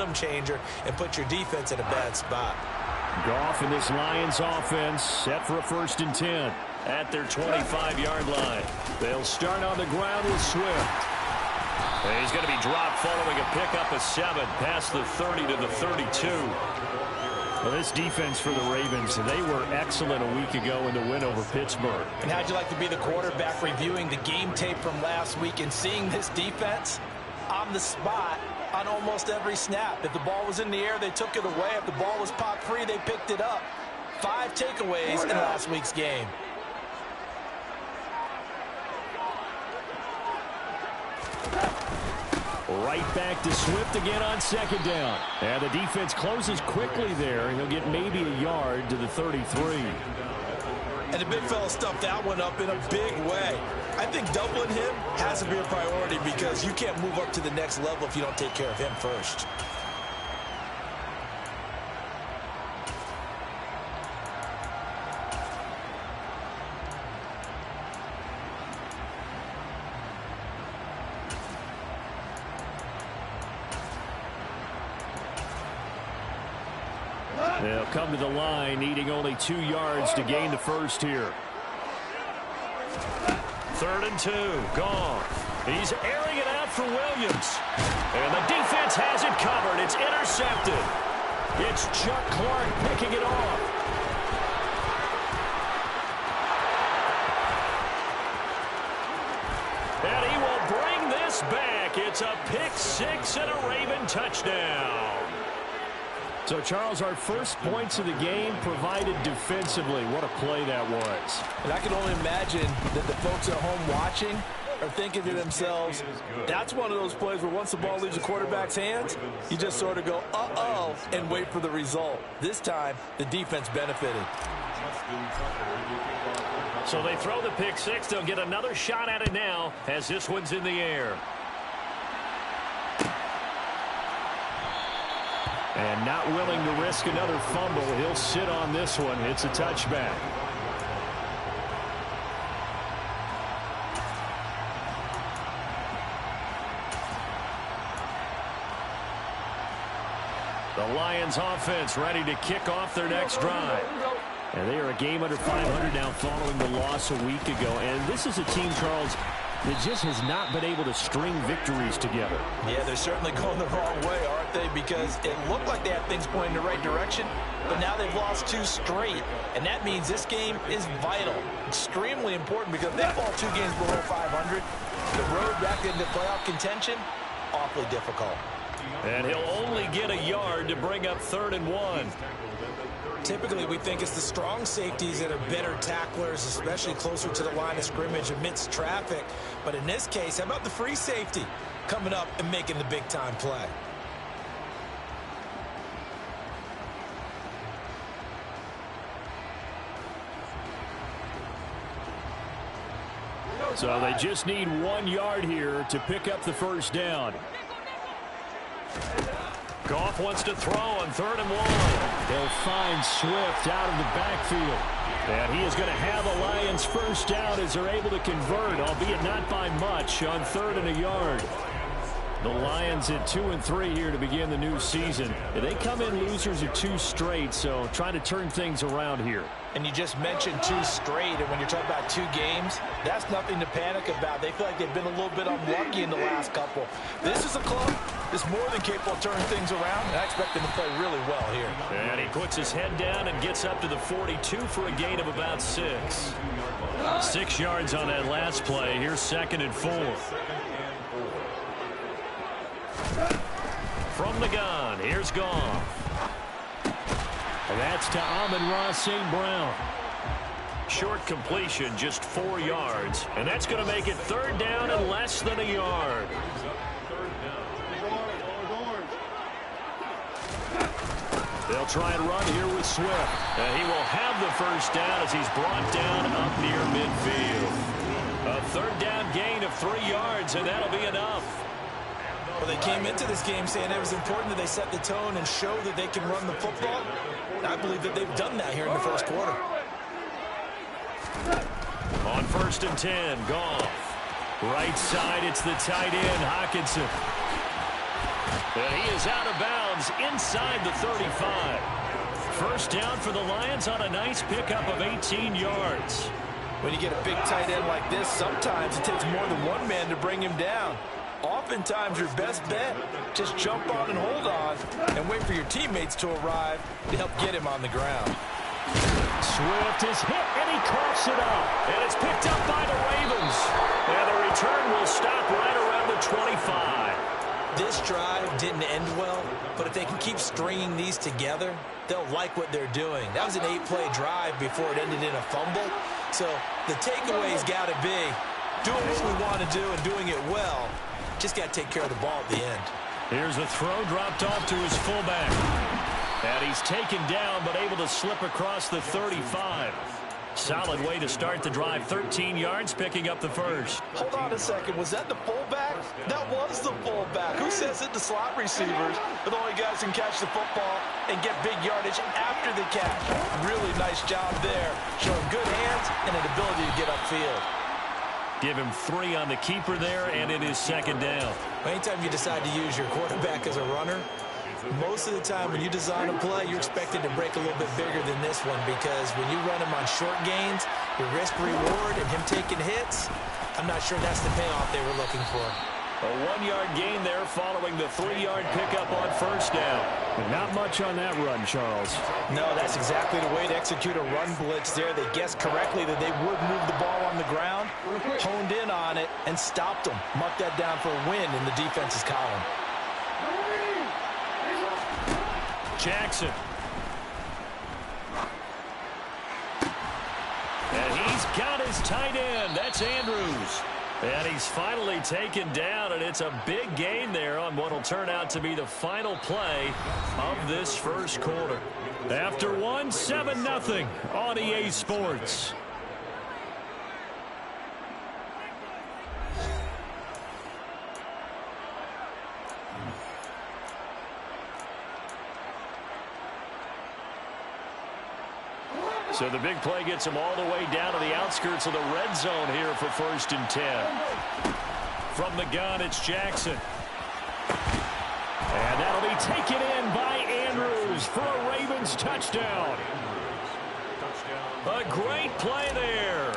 momentum changer and put your defense in a bad spot. Goff and this Lions offense set for a 1st and 10 at their 25-yard line. They'll start on the ground with Swift. And he's going to be dropped following a pickup of 7 past the 30 to the 32. Well, this defense for the Ravens, they were excellent a week ago in the win over Pittsburgh. And how'd you like to be the quarterback reviewing the game tape from last week and seeing this defense on the spot on almost every snap? If the ball was in the air, they took it away. If the ball was popped free, they picked it up. 5 takeaways in last week's game. Right back to Swift again on 2nd down. And the defense closes quickly there. He'll get maybe a yard to the 33. And the big fella stuffed that one up in a big way. I think doubling him has to be a priority because you can't move up to the next level if you don't take care of him first. They'll come to the line, needing only 2 yards to gain the first here. 3rd and 2, Goff. He's airing it out for Williams. And the defense has it covered. It's intercepted. It's Chuck Clark picking it off. And he will bring this back. It's a pick 6 and a Raven touchdown. So, Charles, our first points of the game provided defensively. What a play that was. And I can only imagine that the folks at home watching are thinking to themselves, that's one of those plays where once the ball leaves the quarterback's hands, you just sort of go, uh-oh, and wait for the result. This time, the defense benefited. So they throw the pick 6. They'll get another shot at it now as this one's in the air. And not willing to risk another fumble. He'll sit on this one. It's a touchback. The Lions offense ready to kick off their next drive. And they are a game under 500 now following the loss a week ago. And this is a team, Charles, that just has not been able to string victories together. Yeah, they're certainly going the wrong way, aren't they? Because it looked like they had things pointing in the right direction, but now they've lost 2 straight. And that means this game is vital, extremely important, because if they fall 2 games below 500, the road back into playoff contention, awfully difficult. And he'll only get a yard to bring up 3rd and 1. Typically, we think it's the strong safeties that are better tacklers, especially closer to the line of scrimmage amidst traffic. But in this case, how about the free safety coming up and making the big-time play? So they just need 1 yard here to pick up the first down. Goff wants to throw on 3rd and 1. They'll find Swift out of the backfield. And he is going to have a Lions first down as they're able to convert, albeit not by much, on 3rd and a yard. The Lions at 2-3 here to begin the new season. They come in losers of 2 straight, so trying to turn things around here. And you just mentioned 2 straight, and when you're talking about 2 games, that's nothing to panic about. They feel like they've been a little bit unlucky in the last couple. This is a club that's more than capable of turning things around, and I expect them to play really well here. And he puts his head down and gets up to the 42 for a gain of about 6. 6 yards on that last play. Here's 2nd and 4. From the gun, here's Goff. And that's to Amon-Ra St. Brown. Short completion, just 4 yards. And that's going to make it 3rd down and less than a yard. They'll try and run here with Swift. And he will have the first down as he's brought down up near midfield. A 3rd down gain of 3 yards, and that'll be enough. Well, they came into this game saying it was important that they set the tone and show that they can run the football. And I believe that they've done that here in the first quarter. On 1st and 10, Goff. Right side, it's the tight end, Hockenson. And he is out of bounds inside the 35. First down for the Lions on a nice pickup of 18 yards. When you get a big tight end like this, sometimes it takes more than one man to bring him down. Oftentimes, your best bet, just jump on and hold on and wait for your teammates to arrive to help get him on the ground. Swift is hit, and he coughs it up. And it's picked up by the Ravens. And the return will stop right around the 25. This drive didn't end well, but if they can keep stringing these together, they'll like what they're doing. That was an 8-play drive before it ended in a fumble. So the takeaway's got to be doing what we want to do and doing it well. Just got to take care of the ball at the end. Here's the throw dropped off to his fullback. And he's taken down but able to slip across the 35. Solid way to start the drive. 13 yards, picking up the first. Hold on a second. Was that the fullback? That was the fullback. Who says it? The slot receivers are the only guys who can catch the football and get big yardage after the catch. Really nice job there. Showing good hands and an ability to get upfield. Give him 3 on the keeper there, and it is second down. Anytime you decide to use your quarterback as a runner, most of the time when you design a play, you're expected to break a little bit bigger than this one, because when you run him on short gains, your risk-reward and him taking hits, I'm not sure that's the payoff they were looking for. A 1-yard gain there following the 3-yard pickup on first down. But not much on that run, Charles. No, that's exactly the way to execute a run blitz there. They guessed correctly that they would move the ball on the ground, honed in on it, and stopped them. Mark that down for a win in the defense's column. Jackson. And he's got his tight end. That's Andrews. And he's finally taken down, and it's a big gain there on what will turn out to be the final play of this first quarter. After 1, 7-0 on EA Sports. So the big play gets him all the way down to the outskirts of the red zone here for 1st and 10. From the gun, it's Jackson. And that'll be taken in by Andrews for a Ravens touchdown. A great play there.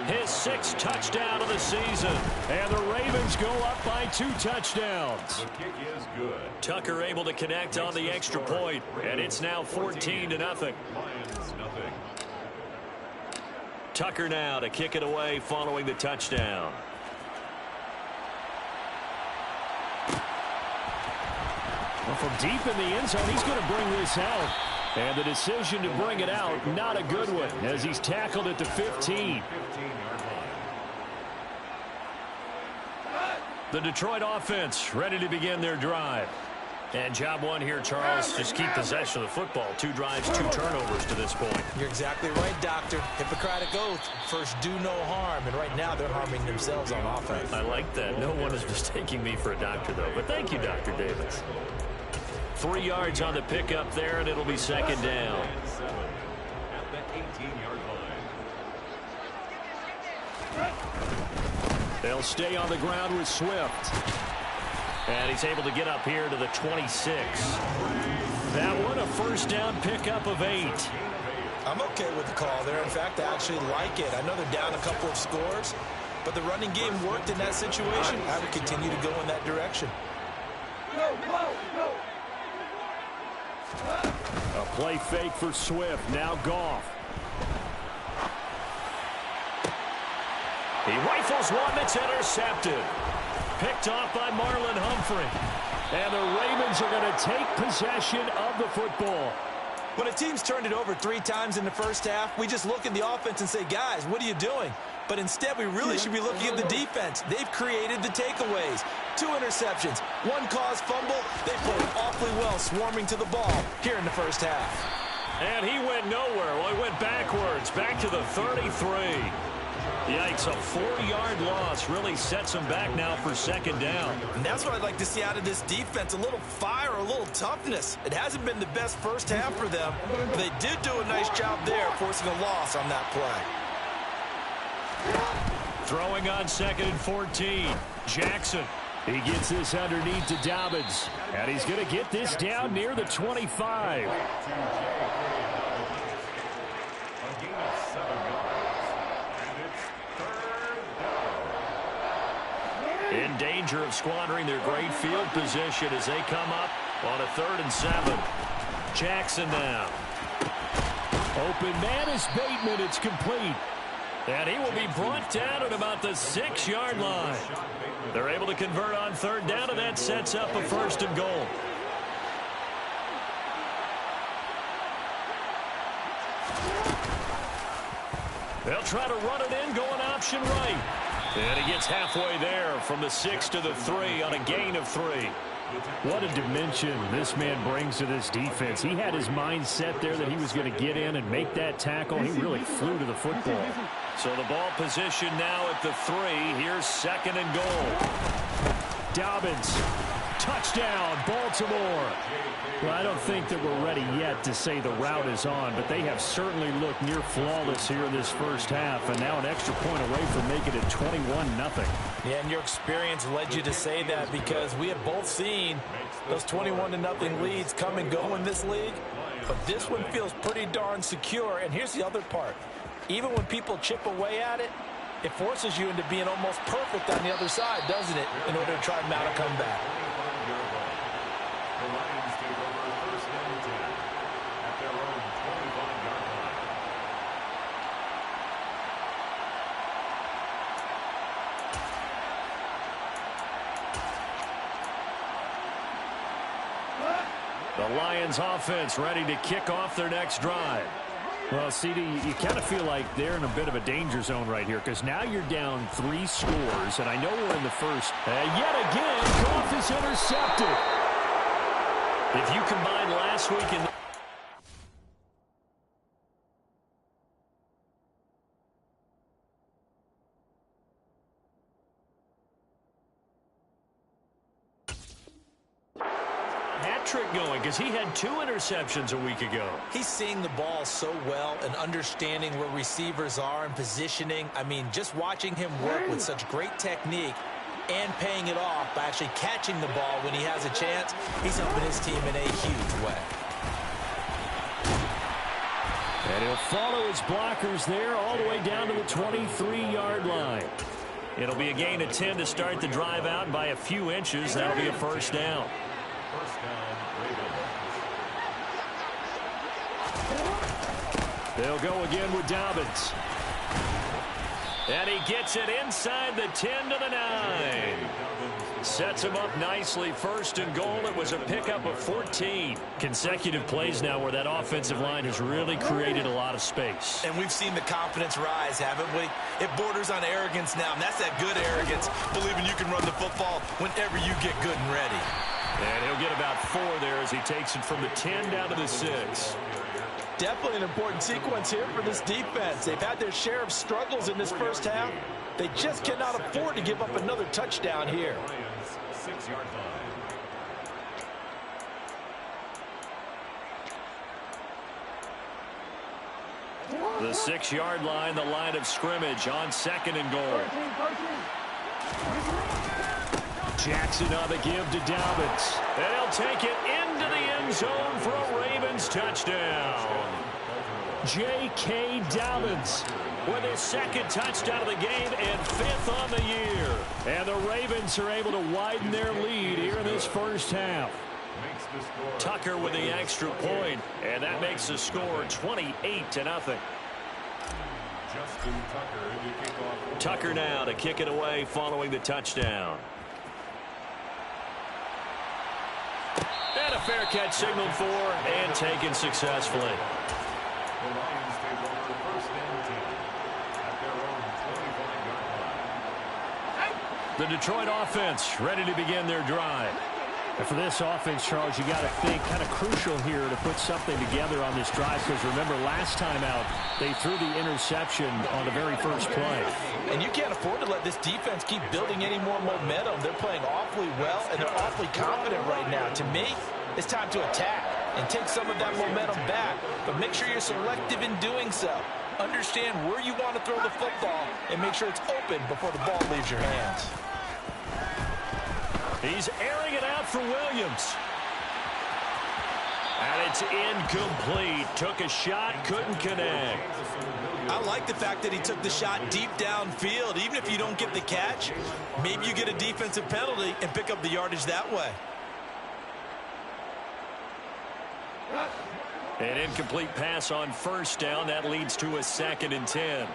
His 6th touchdown of the season. And the Ravens go up by 2 touchdowns. The kick is good. Tucker able to connect on the extra point. And it's now 14-0. Lions nothing. Tucker now to kick it away following the touchdown. Well, from deep in the end zone, he's going to bring this out. And the decision to bring it out, not a good one, as he's tackled at the 15. The Detroit offense ready to begin their drive. And job one here, Charles, just keep possession of the football. 2 drives, 2 turnovers to this point. You're exactly right, Doctor. Hippocratic oath. First, do no harm. And right now, they're harming themselves on offense. I like that. No one is mistaking me for a doctor, though. But thank you, Dr. Davis. 3 yards on the pickup there, and it'll be second down. At the 18-yard line. They'll stay on the ground with Swift. And he's able to get up here to the 26. That one, a first down pickup of 8. I'm okay with the call there. In fact, I actually like it. I know they're down a couple of scores, but the running game worked in that situation. I would continue to go in that direction. A play fake for Swift. Now Goff. He rifles one that's intercepted. Picked off by Marlon Humphrey. And the Ravens are going to take possession of the football. When a team's turned it over 3 times in the first half, we just look at the offense and say, guys, what are you doing? But instead, we really should be looking at the defense. They've created the takeaways. 2 interceptions, 1 caused fumble. They played awfully well swarming to the ball here in the first half. And he went nowhere. Well, he went backwards, back to the 33. Yikes, a 4-yard loss really sets him back now for second down. And that's what I'd like to see out of this defense, a little fire, a little toughness. It hasn't been the best first half for them, but they did do a nice job there forcing a loss on that play. Throwing on 2nd and 14. Jackson. He gets this underneath to Dobbins. And he's going to get this down near the 25. A gain of 7 yards. And it's third down. In danger of squandering their great field position as they come up on a 3rd and 7. Jackson now. Open man is Bateman. It's complete. And he will be brought down at about the 6-yard line. They're able to convert on 3rd down, and that sets up a 1st and goal. They'll try to run it in, going option right. And he gets halfway there from the 6 to the 3 on a gain of 3. What a dimension this man brings to this defense. He had his mind set there that he was going to get in and make that tackle. He really flew to the football. So the ball position now at the 3. Here's 2nd and goal. Dobbins. Touchdown, Baltimore. Well, I don't think that we're ready yet to say the route is on, but they have certainly looked near flawless here in this first half, and now an extra point away from making it 21-0. Yeah, and your experience led you to say that because we have both seen those 21-0 leads come and go in this league, but this one feels pretty darn secure. And here's the other part. Even when people chip away at it, it forces you into being almost perfect on the other side, doesn't it, in order to try and mount a comeback. The Lions take over 1st and 10 at their own 25-yard line. The Lions offense ready to kick off their next drive. Well, CD, you kind of feel like they're in a bit of a danger zone right here because now you're down 3 scores, and I know we're in the first. Yet again, Goff is intercepted. If you combine last week and hat-trick going because he had 2 interceptions a week ago. He's seeing the ball so well and understanding where receivers are and positioning. I mean, just watching him work with such great technique and paying it off by actually catching the ball when he has a chance, he's helping his team in a huge way. And he'll follow his blockers there all the way down to the 23-yard line. It'll be a gain of 10 to start the drive out by a few inches. That'll be a 1st down. 1st down, Ravens. They'll go again with Dobbins. And he gets it inside the 10 to the 9. Sets him up nicely. 1st and goal. It was a pickup of 14. Consecutive plays now where that offensive line has really created a lot of space. And we've seen the confidence rise, haven't we? It borders on arrogance now, and that's that good arrogance, believing you can run the football whenever you get good and ready. And he'll get about 4 there as he takes it from the 10 down to the 6. Definitely an important sequence here for this defense. They've had their share of struggles in this first half. They just cannot afford to give up another touchdown here. 6-yard line. The 6-yard line, the line of scrimmage on 2nd and goal. Jackson on the give to Dobbins. And he'll take it into the end zone for a Ravens touchdown. J.K. Dobbins with his 2nd touchdown of the game and 5th on the year. And the Ravens are able to widen their lead here in this first half. Tucker with the extra point, and that makes the score 28-0. Justin Tucker to kick off. Tucker now to kick it away following the touchdown. And a fair catch signaled for and taken successfully. The Lions take over 1st and 10 at their own 25-yard line. The Detroit offense ready to begin their drive. And for this offense, Charles, you got to think kind of crucial here to put something together on this drive because remember last time out they threw the interception on the very first play. And you can't afford to let this defense keep building any more momentum. They're playing awfully well and they're awfully confident right now. To me, it's time to attack and take some of that momentum back, but make sure you're selective in doing so. Understand where you want to throw the football and make sure it's open before the ball leaves your hands. He's airing it out for Williams. And it's incomplete. Took a shot, couldn't connect. I like the fact that he took the shot deep downfield. Even if you don't get the catch, maybe you get a defensive penalty and pick up the yardage that way. An incomplete pass on first down. That leads to a 2nd and 10.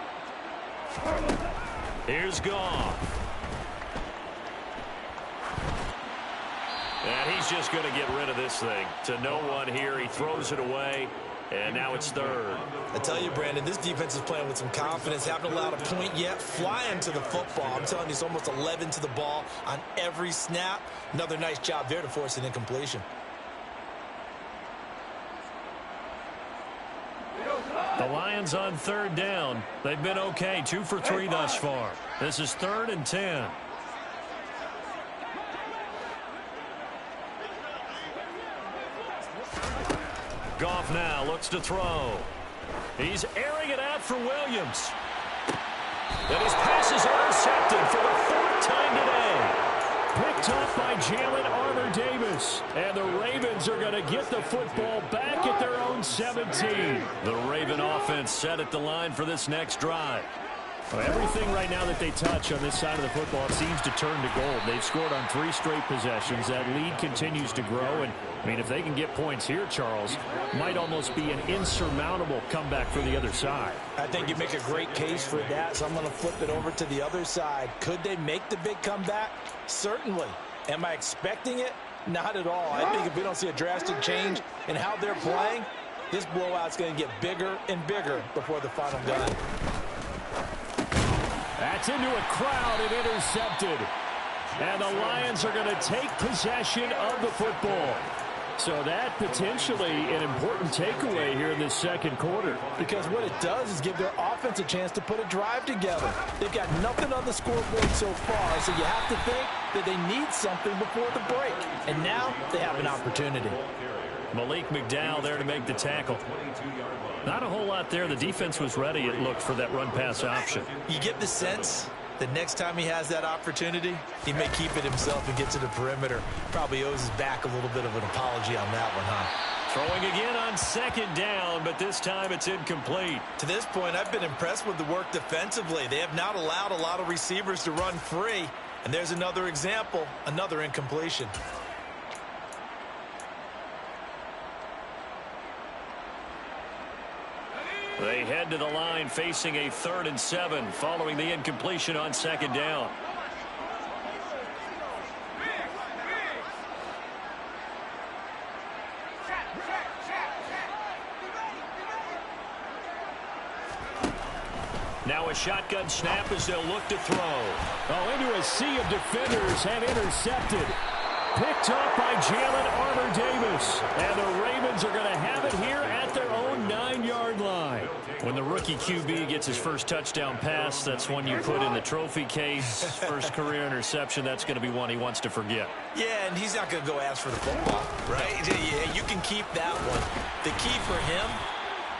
Here's Goff. And he's just going to get rid of this thing. To no one here. He throws it away. And now it's 3rd. I tell you, Brandon, this defense is playing with some confidence. Haven't allowed a point yet. Flying to the football. I'm telling you, it's almost 11 to the ball on every snap. Another nice job there to force an incompletion. The Lions on 3rd down. They've been okay. 2 for 3 thus far. This is 3rd and 10. Goff now looks to throw. He's airing it out for Williams. And his pass is intercepted for the 4th time today. Picked up by Jalen Armour-Davis. And the Ravens are going to get the football back at their own 17. The Raven offense set at the line for this next drive. Well, everything right now that they touch on this side of the football seems to turn to gold. They've scored on 3 straight possessions. That lead continues to grow. And, I mean, if they can get points here, Charles, might almost be an insurmountable comeback for the other side. I think you make a great case for that, so I'm going to flip it over to the other side. Could they make the big comeback? Certainly. Am I expecting it? Not at all. I think if we don't see a drastic change in how they're playing, this blowout's going to get bigger and bigger before the final gun. That's into a crowd and intercepted. And the Lions are going to take possession of the football. So that potentially an important takeaway here in this 2nd quarter. Because what it does is give their offense a chance to put a drive together. They've got nothing on the scoreboard so far, so you have to think that they need something before the break. And now they have an opportunity. Malik McDowell there to make the tackle. Not a whole lot there. The defense was ready, it looked, for that run-pass option. You get the sense that next time he has that opportunity, he may keep it himself and get to the perimeter. Probably owes his back a little bit of an apology on that one, huh? Throwing again on 2nd down, but this time it's incomplete. To this point, I've been impressed with the work defensively. They have not allowed a lot of receivers to run free. And there's another example, another incompletion. They head to the line facing a 3rd and 7 following the incompletion on 2nd down. Now a shotgun snap as they'll look to throw. Oh, into a sea of defenders and intercepted. Picked up by Jalen Armour-Davis. And the Ravens are going to have it here at their own 9-yard line. When the rookie QB gets his first touchdown pass, that's one you put in the trophy case. First career interception, that's going to be one he wants to forget. Yeah, and he's not going to go ask for the football, right? Yeah, you can keep that one. The key for him,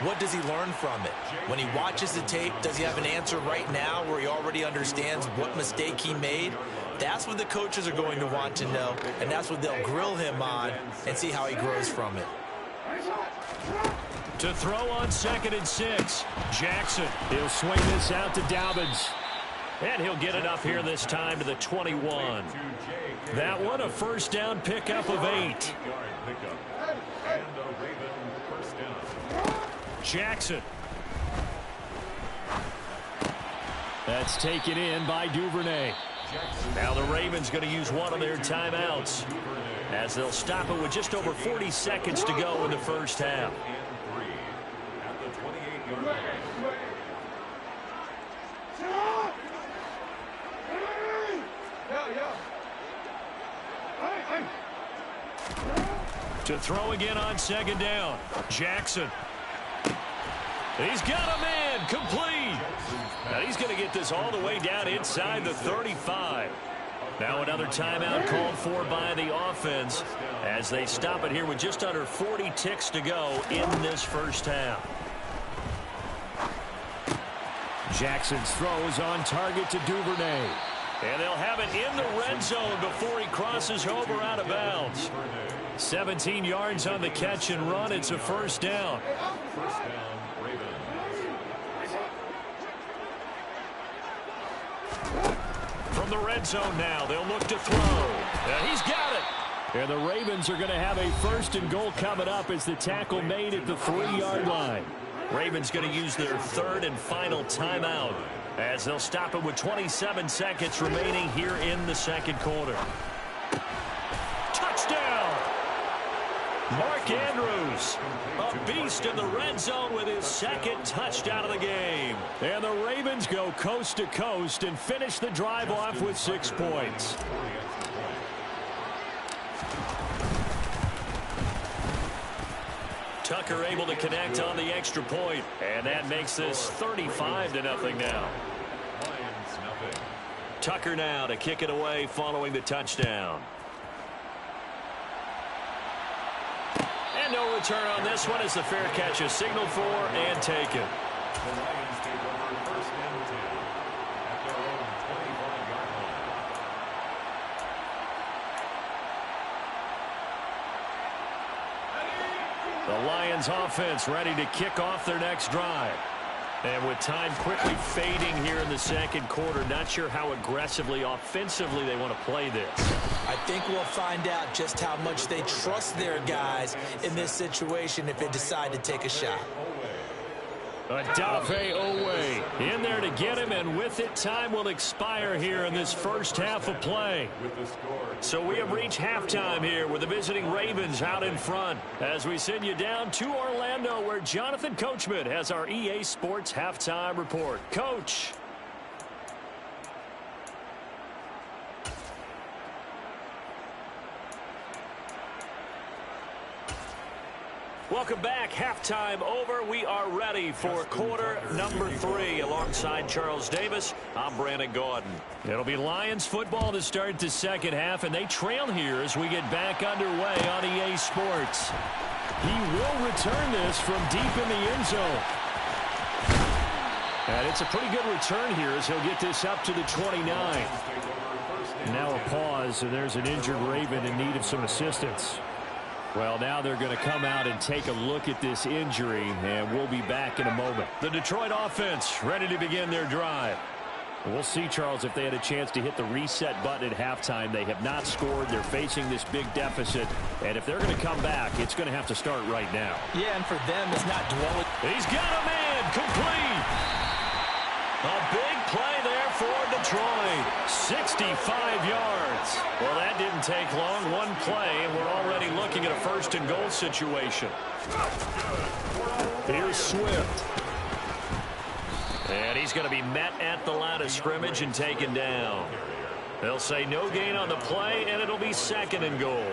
what does he learn from it? When he watches the tape, does he have an answer right now where he already understands what mistake he made? That's what the coaches are going to want to know, and that's what they'll grill him on and see how he grows from it. To throw on 2nd and 6, Jackson. He'll swing this out to Dobbins. And he'll get it up here this time to the 21. That one, a first down pickup of 8. Jackson. That's taken in by Duvernay. Now the Ravens going to use one of their timeouts as they'll stop it with just over 40 seconds to go in the first half. To throw again on 2nd down, Jackson. He's got a man, complete. Now he's going to get this all the way down inside the 35. Now another timeout called for by the offense as they stop it here with just under 40 ticks to go in this first half. Jackson's throw is on target to Duvernay. And they'll have it in the red zone before he crosses over out of bounds. 17 yards on the catch and run. It's a first down. First down, Ravens. From the red zone now, they'll look to throw. And he's got it. And the Ravens are going to have a first and goal coming up as the tackle made at the 3-yard line. Ravens going to use their third and final timeout as they'll stop it with 27 seconds remaining here in the second quarter. Touchdown! Mark Andrews, a beast in the red zone with his second touchdown of the game. And the Ravens go coast to coast and finish the drive off with 6 points. Tucker able to connect on the extra point, and that makes this 35-0 now. Lions, nothing. Tucker now to kick it away following the touchdown. And no return on this one as the fair catch is signaled for and taken. The Lions take over first and 10 at their own 25-yard line. The Lions offense ready to kick off their next drive. And with time quickly fading here in the second quarter, not sure how aggressively, offensively they want to play this. I think we'll find out just how much they trust their guys in this situation if they decide to take a shot. Odafe Oweh in there to get him, and with it, time will expire here in this first half of play. So we have reached halftime here with the visiting Ravens out in front as we send you down to Orlando where Jonathan Coachman has our EA Sports halftime report. Coach. Welcome back. Halftime over. We are ready for quarter number 3. Alongside Charles Davis, I'm Brandon Gaudin. It'll be Lions football to start the second half, and they trail here as we get back underway on EA Sports. He will return this from deep in the end zone. And it's a pretty good return here as he'll get this up to the 29. Now a pause, and there's an injured Raven in need of some assistance. Well, now they're going to come out and take a look at this injury, and we'll be back in a moment. The Detroit offense ready to begin their drive. We'll see, Charles, if they had a chance to hit the reset button at halftime. They have not scored. They're facing this big deficit, and if they're going to come back, it's going to have to start right now. Yeah, and for them, it's not dwelling. He's got a man complete. A big play there for Detroit. 65 yards. Well, that didn't take long. One play, and we're already looking at a first and goal situation. Here's Swift. And he's going to be met at the line of scrimmage and taken down. They'll say no gain on the play, and it'll be second and goal.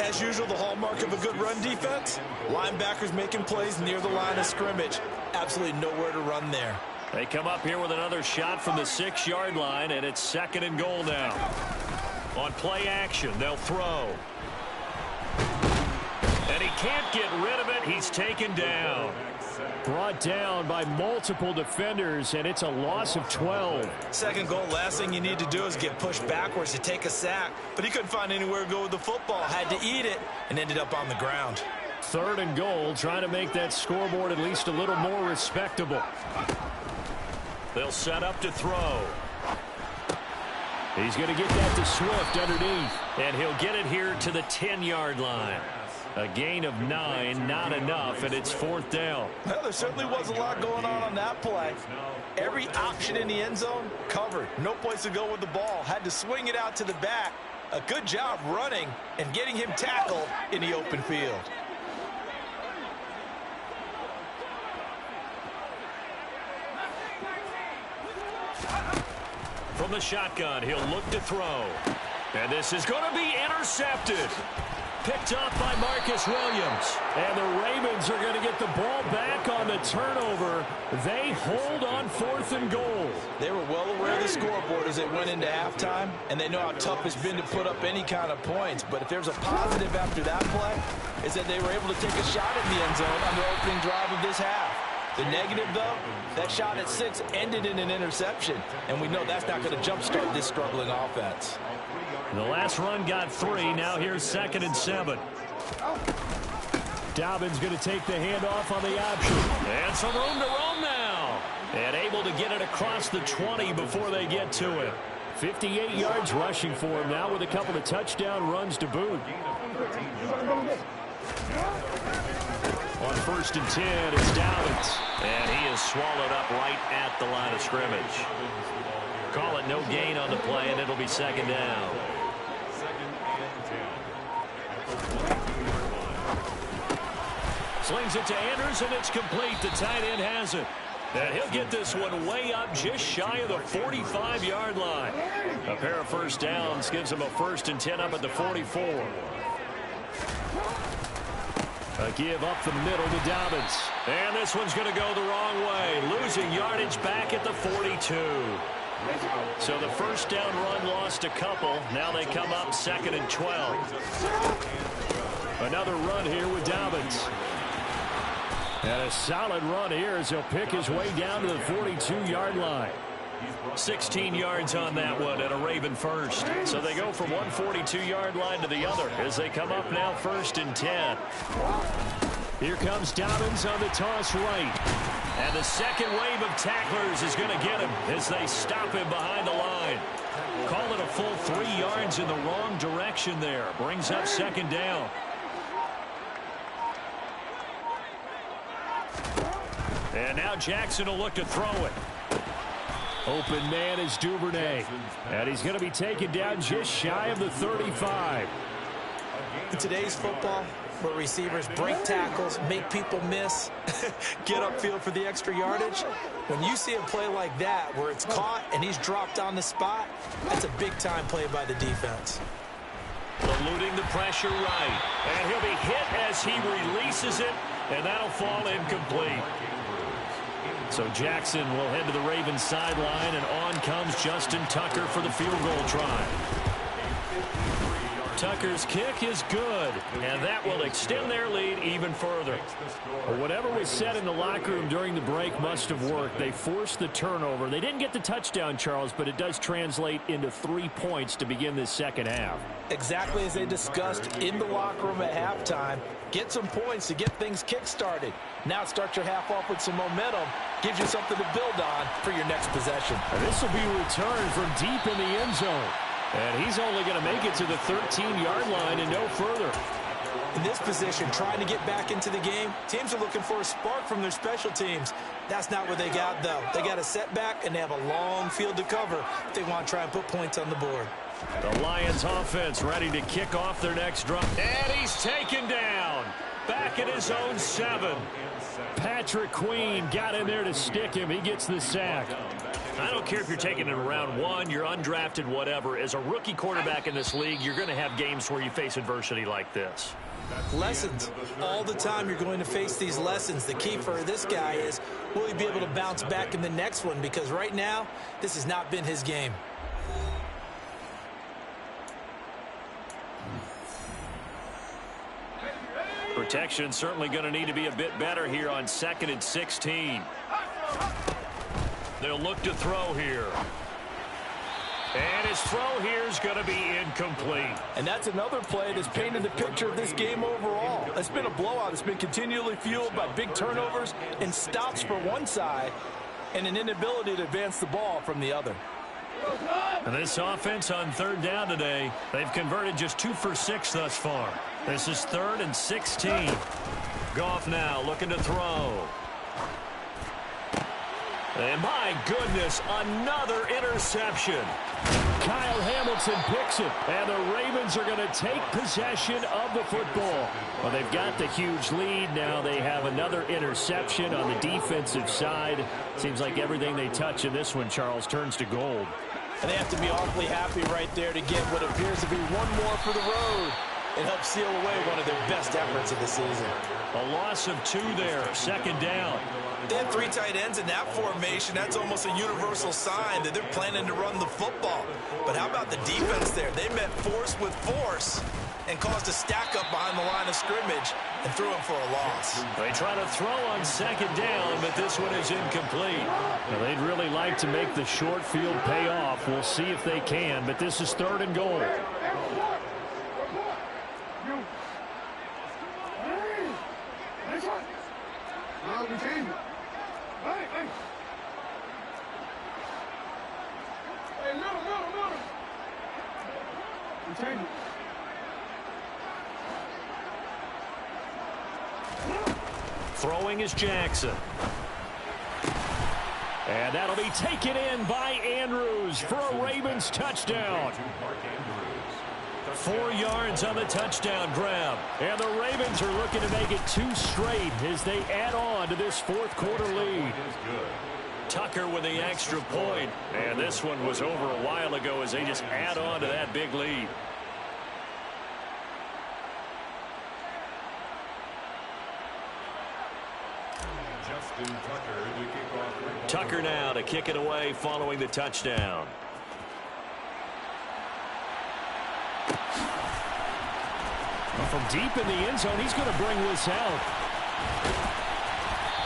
As usual, the hallmark of a good run defense, linebackers making plays near the line of scrimmage. Absolutely nowhere to run there. They come up here with another shot from the 6-yard line, and it's second and goal now. On play action, they'll throw. And he can't get rid of it. He's taken down. Brought down by multiple defenders, and it's a loss of 12. Second goal, last thing you need to do is get pushed backwards to take a sack. But he couldn't find anywhere to go with the football. Had to eat it and ended up on the ground. Third and goal, trying to make that scoreboard at least a little more respectable. They'll set up to throw. He's going to get that to Swift underneath. And he'll get it here to the 10-yard line. A gain of 9, not enough, and it's fourth down. Well, there certainly was a lot going on that play. Every option in the end zone covered. No place to go with the ball. Had to swing it out to the back. A good job running and getting him tackled in the open field. From the shotgun, he'll look to throw. And this is going to be intercepted. Picked off by Marcus Williams. And the Ravens are going to get the ball back on the turnover. They hold on fourth and goal. They were well aware of the scoreboard as they went into halftime, and they know how tough it's been to put up any kind of points. But if there's a positive after that play, is that they were able to take a shot in the end zone on the opening drive of this half. The negative, though, that shot at 6 ended in an interception, and we know that's not going to jumpstart this struggling offense. The last run got 3. Now here's 2nd and 7. Dobbins going to take the handoff on the option. And some room to roam now. And able to get it across the 20 before they get to it. 58 yards rushing for him now with a couple of touchdown runs to boot. On 1st and 10, it's Dobbins. And he is swallowed up right at the line of scrimmage. Call it no gain on the play, and it'll be 2nd down. Slings it to Andrews, and it's complete. The tight end has it. And he'll get this one way up just shy of the 45-yard line. A pair of first downs gives him a 1st and 10 up at the 44. A give up the middle to Dobbins. And this one's going to go the wrong way. Losing yardage back at the 42. So the first down run lost a couple. Now they come up 2nd and 12. Another run here with Dobbins. And a solid run here as he'll pick his way down to the 42-yard line. 16 yards on that one and a Raven first. So they go from one 42-yard line to the other as they come up now 1st and 10. Here comes Dobbins on the toss right. And the second wave of tacklers is going to get him as they stop him behind the line. Call it a full 3 yards in the wrong direction there. Brings up 2nd down. And now Jackson will look to throw it. Open man is Duvernay. And he's going to be taken down just shy of the 35. In today's football, where receivers break tackles, make people miss, get upfield for the extra yardage, when you see a play like that where it's caught and he's dropped on the spot, that's a big-time play by the defense. Eluding the pressure right. And he'll be hit as he releases it, and that'll fall incomplete. So Jackson will head to the Ravens sideline, and on comes Justin Tucker for the field goal try. Tucker's kick is good, and that will extend their lead even further. Well, whatever was said in the locker room during the break must have worked. They forced the turnover. They didn't get the touchdown, Charles, but it does translate into 3 points to begin this second half. Exactly as they discussed in the locker room at halftime. Get some points to get things kick-started. Now start your half off with some momentum. Gives you something to build on for your next possession. This will be returned from deep in the end zone. And he's only going to make it to the 13-yard line and no further. In this position, trying to get back into the game, teams are looking for a spark from their special teams. That's not what they got, though. They got a setback, and they have a long field to cover if they want to try and put points on the board. The Lions offense ready to kick off their next drive. And he's taken down. Back at his own 7. Patrick Queen got in there to stick him. He gets the sack. I don't care if you're taking it in round 1, you're undrafted, whatever. As a rookie quarterback in this league, you're going to have games where you face adversity like this. Lessons. All the time you're going to face these lessons. The key for this guy is, will he be able to bounce back in the next one? Because right now, this has not been his game. Protection certainly going to need to be a bit better here on 2nd and 16. They'll look to throw here. And his throw here is going to be incomplete. And that's another play that's painted the picture of this game overall. It's been a blowout. It's been continually fueled by big turnovers and stops for one side and an inability to advance the ball from the other. And this offense on 3rd down today, they've converted just 2 for 6 thus far. This is 3rd and 16. Goff now looking to throw. And my goodness, another interception. Kyle Hamilton picks it, and the Ravens are going to take possession of the football. Well, they've got the huge lead. Now they have another interception on the defensive side. Seems like everything they touch in this one, Charles, turns to gold. And they have to be awfully happy right there to get what appears to be one more for the road. It helps seal away one of their best efforts of the season. A loss of 2 there, 2nd down. They have 3 tight ends in that formation. That's almost a universal sign that they're planning to run the football. But how about the defense there? They met force with force, and caused a stack up behind the line of scrimmage and threw him for a loss. They try to throw on second down, but this one is incomplete. Now, they'd really like to make the short field pay off. We'll see if they can, but this is 3rd and goal. Throwing is Jackson. And that'll be taken in by Andrews for a Ravens touchdown. 4 yards on the touchdown grab. And the Ravens are looking to make it 2 straight as they add on to this 4th quarter lead. Tucker with the extra point. And this one was over a while ago as they just add on to that big lead. Tucker now to kick it away following the touchdown. From deep in the end zone, he's going to bring this out.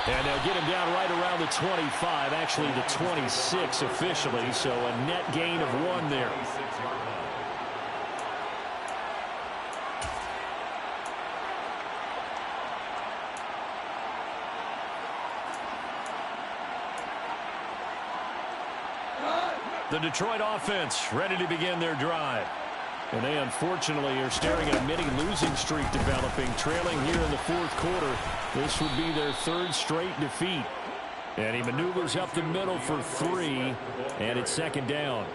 And they'll get him down right around the 25, actually the 26 officially, so a net gain of 1 there. The Detroit offense ready to begin their drive. And they unfortunately are staring at a mini losing streak developing, trailing here in the 4th quarter. This would be their 3rd straight defeat. And he maneuvers up the middle for 3, and it's 2nd down.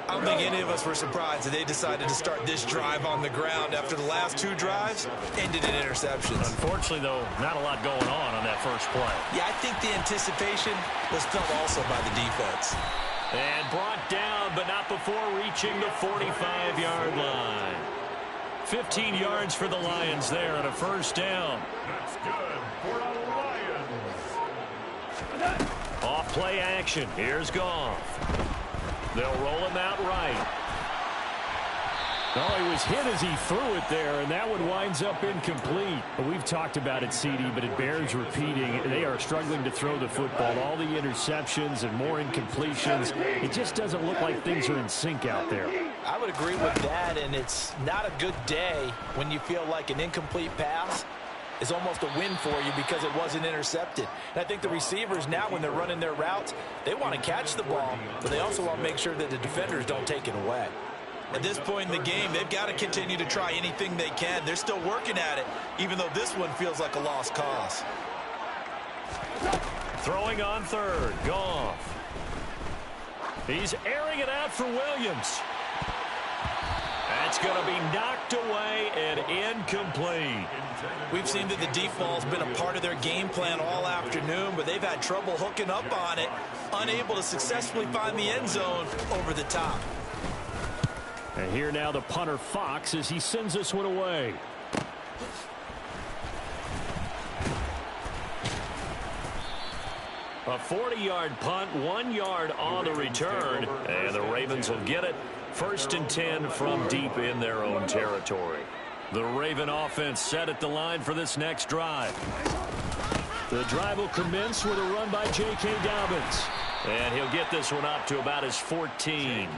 I don't think any of us were surprised that they decided to start this drive on the ground after the last 2 drives ended in interceptions. Unfortunately, though, not a lot going on that first play. Yeah, I think the anticipation was felt also by the defense. And brought down, but not before reaching the 45-yard line. 15 yards for the Lions there on a 1st down. That's good for the Lions. Off play action. Here's Goff. They'll roll him out right. Oh, he was hit as he threw it there, and that one winds up incomplete. But we've talked about it, CD, but it bears repeating. They are struggling to throw the football. All the interceptions and more incompletions. It just doesn't look like things are in sync out there. I would agree with that, and it's not a good day when you feel like an incomplete pass is almost a win for you because it wasn't intercepted. And I think the receivers now, when they're running their routes, they want to catch the ball, but they also want to make sure that the defenders don't take it away. At this point in the game, they've got to continue to try anything they can. They're still working at it, even though this one feels like a lost cause. Throwing on 3rd, Goff. He's airing it out for Williams. That's going to be knocked away and incomplete. We've seen that the deep ball's been a part of their game plan all afternoon, but they've had trouble hooking up on it, unable to successfully find the end zone over the top. And here now the punter Fox as he sends this one away. A 40-yard punt, 1 yard on the return. And the Ravens will get it. 1st and 10 from deep in their own territory. The Raven offense set at the line for this next drive. The drive will commence with a run by J.K. Dobbins. And he'll get this one up to about his 14.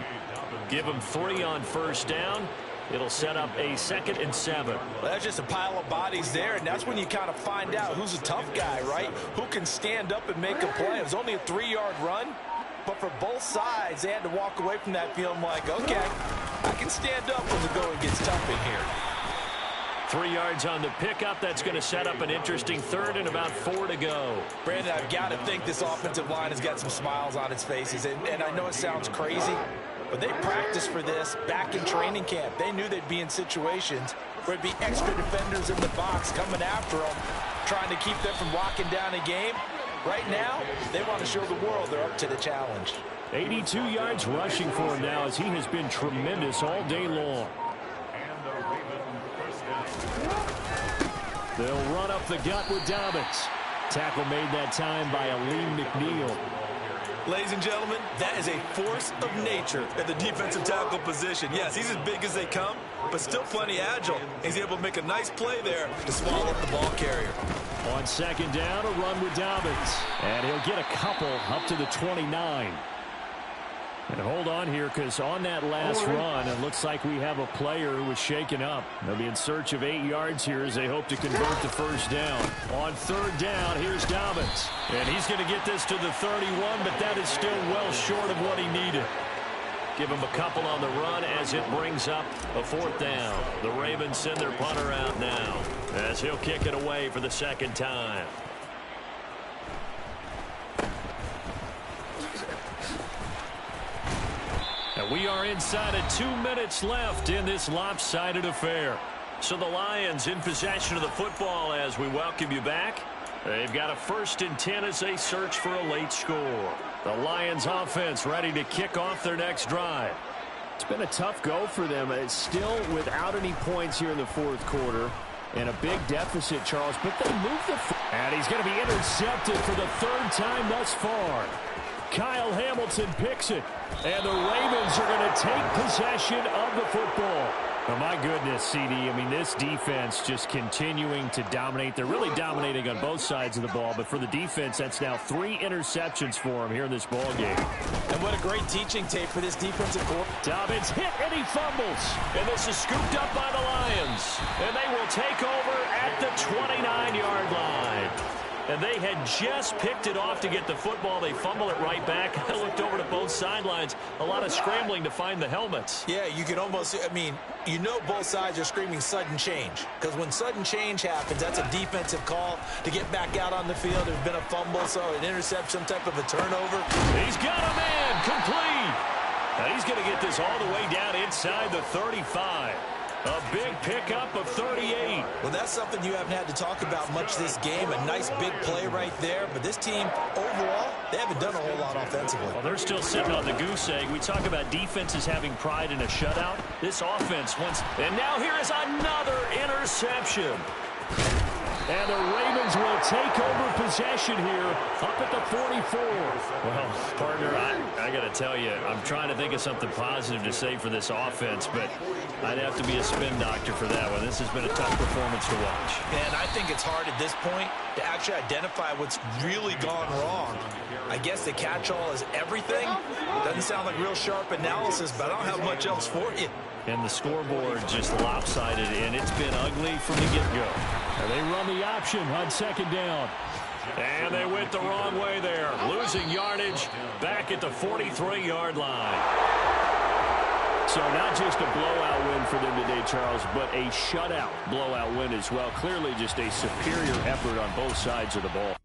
Give him 3 on 1st down. It'll set up a 2nd and 7. Well, that's just a pile of bodies there, and that's when you kind of find out who's a tough guy, right? Who can stand up and make a play. It was only a 3-yard run, but for both sides, they had to walk away from that feeling like, okay, I can stand up when the going gets tough in here. 3 yards on the pickup. That's going to set up an interesting 3rd and about 4 to go. Brandon, I've got to think this offensive line has got some smiles on its faces, and I know it sounds crazy, but they practiced for this back in training camp. They knew they'd be in situations where it'd be extra defenders in the box coming after them, trying to keep them from locking down a game. Right now, they want to show the world they're up to the challenge. 82 yards rushing for him now as he has been tremendous all day long. They'll run up the gut with Dobbins. Tackle made that time by Aleem McNeil. Ladies and gentlemen, that is a force of nature at the defensive tackle position. Yes, he's as big as they come, but still plenty agile. He's able to make a nice play there to swallow up the ball carrier. On second down, a run with Dobbins. And he'll get a couple up to the 29. And hold on here, because on that last run, it looks like we have a player who was shaken up. They'll be in search of 8 yards here as they hope to convert the first down. On third down, here's Dobbins. And he's going to get this to the 31, but that is still well short of what he needed. Give him a couple on the run as it brings up a fourth down. The Ravens send their punter out now as he'll kick it away for the second time. And we are inside of 2 minutes left in this lopsided affair. So the Lions in possession of the football as we welcome you back. They've got a 1st and 10 as they search for a late score. The Lions offense ready to kick off their next drive. It's been a tough go for them. It's still without any points here in the fourth quarter. And a big deficit, Charles. But they move the... And he's going to be intercepted for the 3rd time thus far. Kyle Hamilton picks it. And the Ravens are going to take possession of the football. Oh, my goodness, CD. I mean, this defense just continuing to dominate. They're really dominating on both sides of the ball. But for the defense, that's now 3 interceptions for them here in this ball game. And what a great teaching tape for this defensive court. Dobbins hit and he fumbles. And this is scooped up by the Lions. And they will take over at the 29-yard line. And they had just picked it off to get the football. They fumble it right back. I looked over to both sidelines. A lot of scrambling to find the helmets. Yeah, you can almost, I mean, you know both sides are screaming sudden change. Because when sudden change happens, that's a defensive call to get back out on the field. There's been a fumble, so an interception, some type of a turnover. He's got a man complete. Now he's going to get this all the way down inside the 35. A big pickup of 38. Well, that's something you haven't had to talk about much this game. A nice big play right there. But this team, overall, they haven't done a whole lot offensively. Well, they're still sitting on the goose egg. We talk about defenses having pride in a shutout. This offense wants... And now here is another interception. And the Ravens will take over possession here up at the 44. Well, partner, I got to tell you, I'm trying to think of something positive to say for this offense, but I'd have to be a spin doctor for that one. This has been a tough performance to watch. And I think it's hard at this point to actually identify what's really gone wrong. I guess the catch-all is everything. Doesn't sound like real sharp analysis, but I don't have much else for you. And the scoreboard just lopsided, and it's been ugly from the get-go. And they run the option on second down. And they went the wrong way there, losing yardage back at the 43-yard line. So not just a blowout win for them today, Charles, but a shutout blowout win as well. Clearly just a superior effort on both sides of the ball.